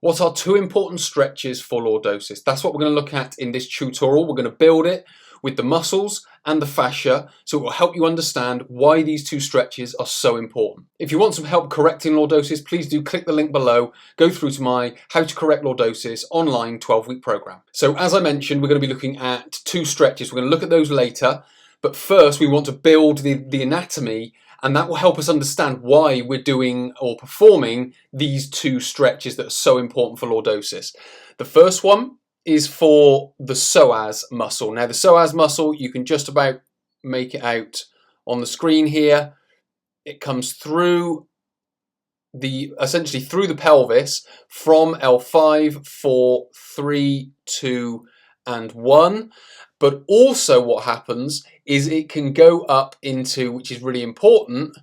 What are two important stretches for lordosis? That's what we're going to look at in this tutorial. We're going to build it with the muscles and the fascia, so it will help you understand why these two stretches are so important. If you want some help correcting lordosis, please do click the link below, go through to my How to Correct Lordosis online 12-week program. So as I mentioned, we're going to be looking at two stretches. We're going to look at those later, but first we want to build the anatomy, and that will help us understand why we're doing or performing these two stretches that are so important for lordosis. The first one is for the psoas muscle. Now the psoas muscle, you can just about make it out on the screen here. It comes through essentially through the pelvis from L5, 4, 3, 2 and 1. But also what happens is it can go up into, which is really important,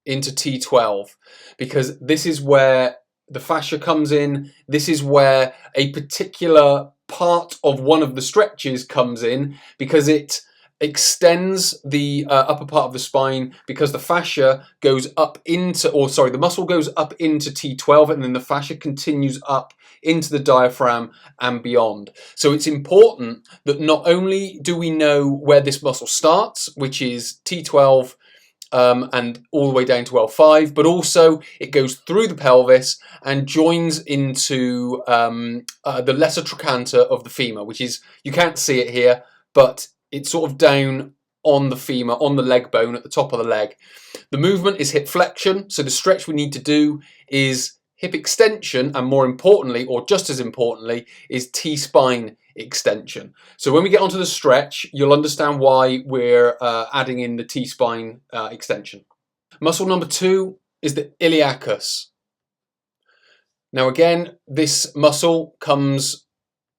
into T12, because this is where the fascia comes in. This is where a particular part of one of the stretches comes in, because it extends the upper part of the spine, because the fascia goes up into, the muscle goes up into T12, and then the fascia continues up into the diaphragm and beyond. So it's important that not only do we know where this muscle starts, which is T12 and all the way down to L5, but also it goes through the pelvis and joins into the lesser trochanter of the femur, which is, you can't see it here, but it's sort of down on the femur, on the leg bone at the top of the leg. The movement is hip flexion, so the stretch we need to do is hip extension, and more importantly, or just as importantly, is T-spine extension. So when we get onto the stretch, you'll understand why we're adding in the T-spine extension. Muscle number 2 is the iliacus. Now again, this muscle comes,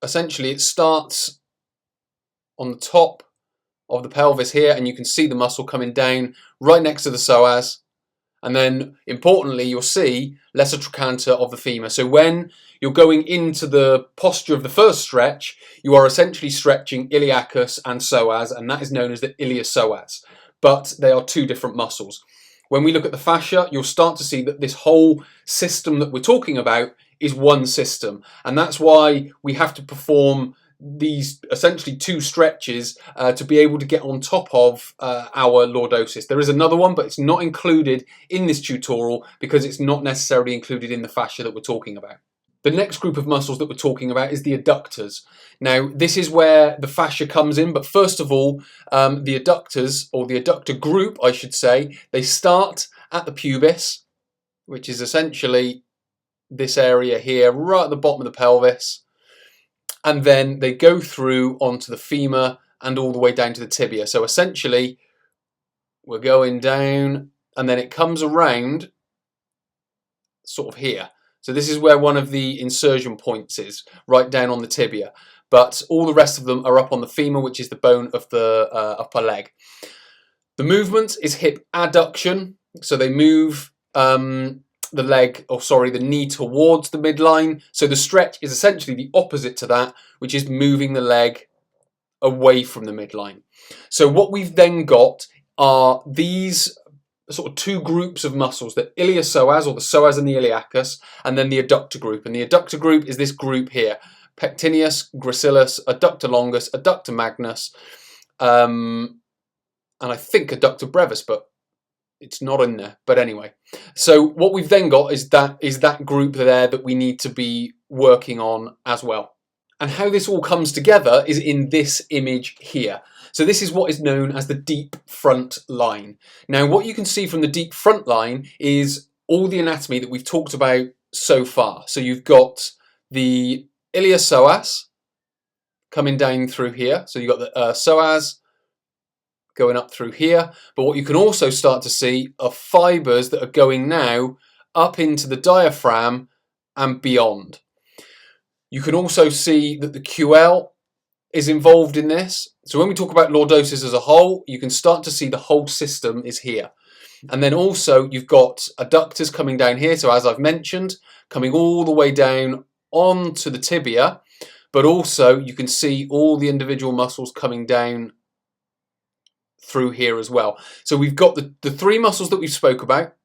essentially it starts on the top of the pelvis here, and you can see the muscle coming down right next to the psoas. And then importantly, you'll see lesser trochanter of the femur. So when you're going into the posture of the first stretch, you are essentially stretching iliacus and psoas, and that is known as the iliopsoas. But they are two different muscles. When we look at the fascia, you'll start to see that this whole system that we're talking about is one system. And that's why we have to perform these essentially two stretches to be able to get on top of our lordosis. There is another one, but it's not included in this tutorial because it's not necessarily included in the fascia that we're talking about. The next group of muscles that we're talking about is the adductors. Now this is where the fascia comes in, but first of all, the adductors, or the adductor group I should say, they start at the pubis, which is essentially this area here right at the bottom of the pelvis. And then they go through onto the femur and all the way down to the tibia. So essentially, we're going down and then it comes around sort of here. So this is where one of the insertion points is, right down on the tibia. But all the rest of them are up on the femur, which is the bone of the upper leg. The movement is hip adduction. So they move the knee towards the midline. So the stretch is essentially the opposite to that, which is moving the leg away from the midline. So what we've then got are these sort of two groups of muscles, the iliopsoas, or the psoas and the iliacus, and then the adductor group. And the adductor group is this group here: pectineus, gracilis, adductor longus, adductor magnus, and I think adductor brevis, but it's not in there. But anyway, so what we've then got is that group there that we need to be working on as well. And how this all comes together is in this image here. So this is what is known as the deep front line. Now what you can see from the deep front line is all the anatomy that we've talked about so far. So you've got the iliopsoas coming down through here. So you've got the psoas going up through here, but what you can also start to see are fibers that are going now up into the diaphragm and beyond. You can also see that the QL is involved in this. So when we talk about lordosis as a whole, you can start to see the whole system is here. And then also you've got adductors coming down here, so as I've mentioned, coming all the way down onto the tibia, but also you can see all the individual muscles coming down through here as well. So we've got the three muscles that we spoke about.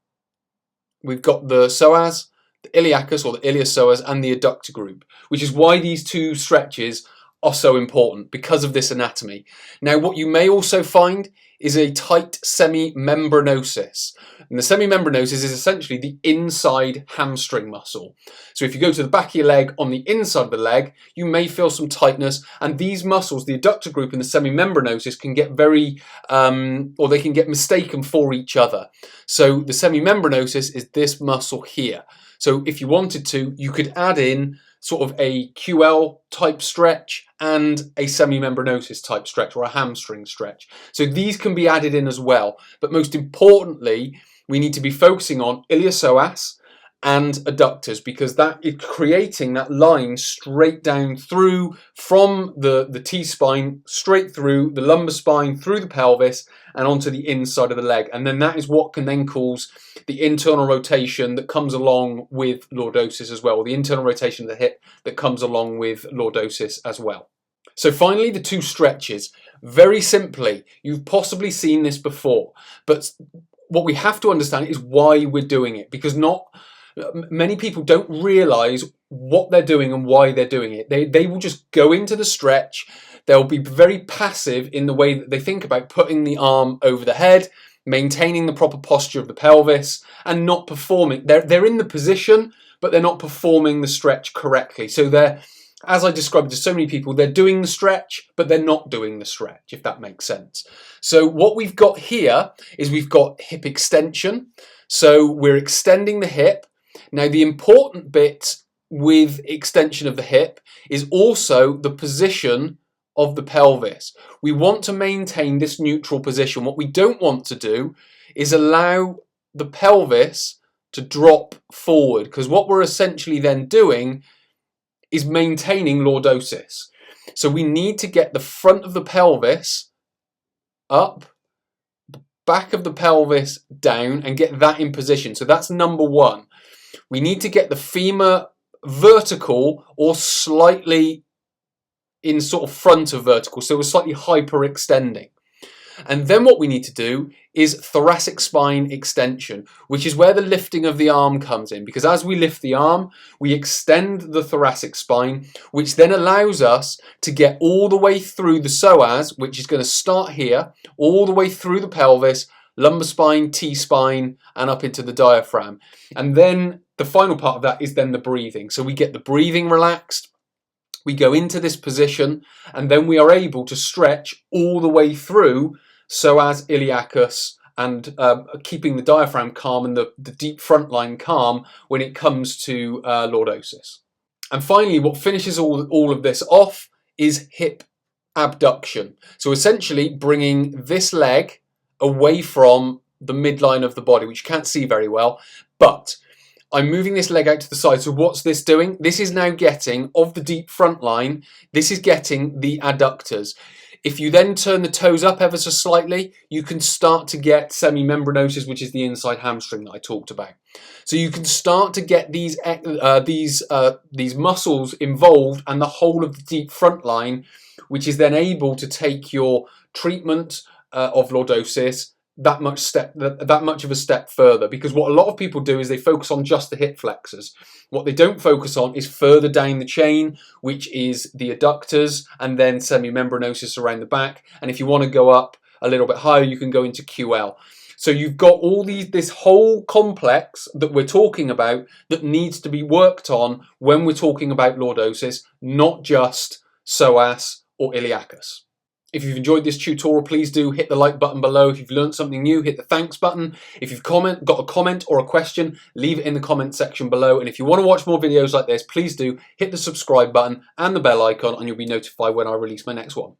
We've got the psoas, the iliacus or the iliopsoas and the adductor group, which is why these two stretches are so important because of this anatomy. Now, what you may also find is a tight semimembranosus. And the semimembranosus is essentially the inside hamstring muscle. So if you go to the back of your leg, on the inside of the leg, you may feel some tightness, and these muscles, the adductor group and the semimembranosus, can get or they can get mistaken for each other. So the semimembranosus is this muscle here. So if you wanted to, you could add in sort of a QL type stretch and a semimembranosus type stretch, or a hamstring stretch. So these can be added in as well. But most importantly, we need to be focusing on iliopsoas and adductors, because that is creating that line straight down through from the T-spine, straight through the lumbar spine, through the pelvis and onto the inside of the leg. And then that is what can then cause the internal rotation that comes along with lordosis as well, or the internal rotation of the hip that comes along with lordosis as well. So finally, the two stretches. Very simply, you've possibly seen this before, but what we have to understand is why we're doing it, because many people don't realize what they're doing and why they're doing it. They will just go into the stretch. They'll be very passive in the way that they think about putting the arm over the head, maintaining the proper posture of the pelvis, and not performing. They're in the position, but they're not performing the stretch correctly. So they're, as I described to so many people, they're doing the stretch, but they're not doing the stretch, if that makes sense. So what we've got here is we've got hip extension. So we're extending the hip. Now, the important bit with extension of the hip is also the position of the pelvis. We want to maintain this neutral position. What we don't want to do is allow the pelvis to drop forward, because what we're essentially then doing is maintaining lordosis. So we need to get the front of the pelvis up, the back of the pelvis down, and get that in position. So that's number one. We need to get the femur vertical or slightly in sort of front of vertical, so we're slightly hyperextending. And then what we need to do is thoracic spine extension, which is where the lifting of the arm comes in, because as we lift the arm, we extend the thoracic spine, which then allows us to get all the way through the psoas, which is going to start here, all the way through the pelvis, lumbar spine, T-spine, and up into the diaphragm. And then the final part of that is then the breathing. So we get the breathing relaxed, we go into this position, and then we are able to stretch all the way through psoas, iliacus, and keeping the diaphragm calm and the deep front line calm when it comes to lordosis. And finally, what finishes all of this off is hip abduction. So essentially bringing this leg away from the midline of the body, which you can't see very well, but I'm moving this leg out to the side. So what's this doing? This is now getting, of the deep front line, this is getting the adductors. If you then turn the toes up ever so slightly, you can start to get semimembranosus, which is the inside hamstring that I talked about. So you can start to get these muscles involved, and the whole of the deep front line, which is then able to take your treatment of lordosis that much of a step further. Because what a lot of people do is they focus on just the hip flexors. What they don't focus on is further down the chain, which is the adductors and then semimembranosus around the back. And if you want to go up a little bit higher, you can go into QL. So you've got all this whole complex that we're talking about that needs to be worked on when we're talking about lordosis, not just psoas or iliacus. If you've enjoyed this tutorial, please do hit the like button below. If you've learned something new, hit the thanks button. If you've got a comment or a question, leave it in the comment section below. And if you want to watch more videos like this, please do hit the subscribe button and the bell icon, and you'll be notified when I release my next one.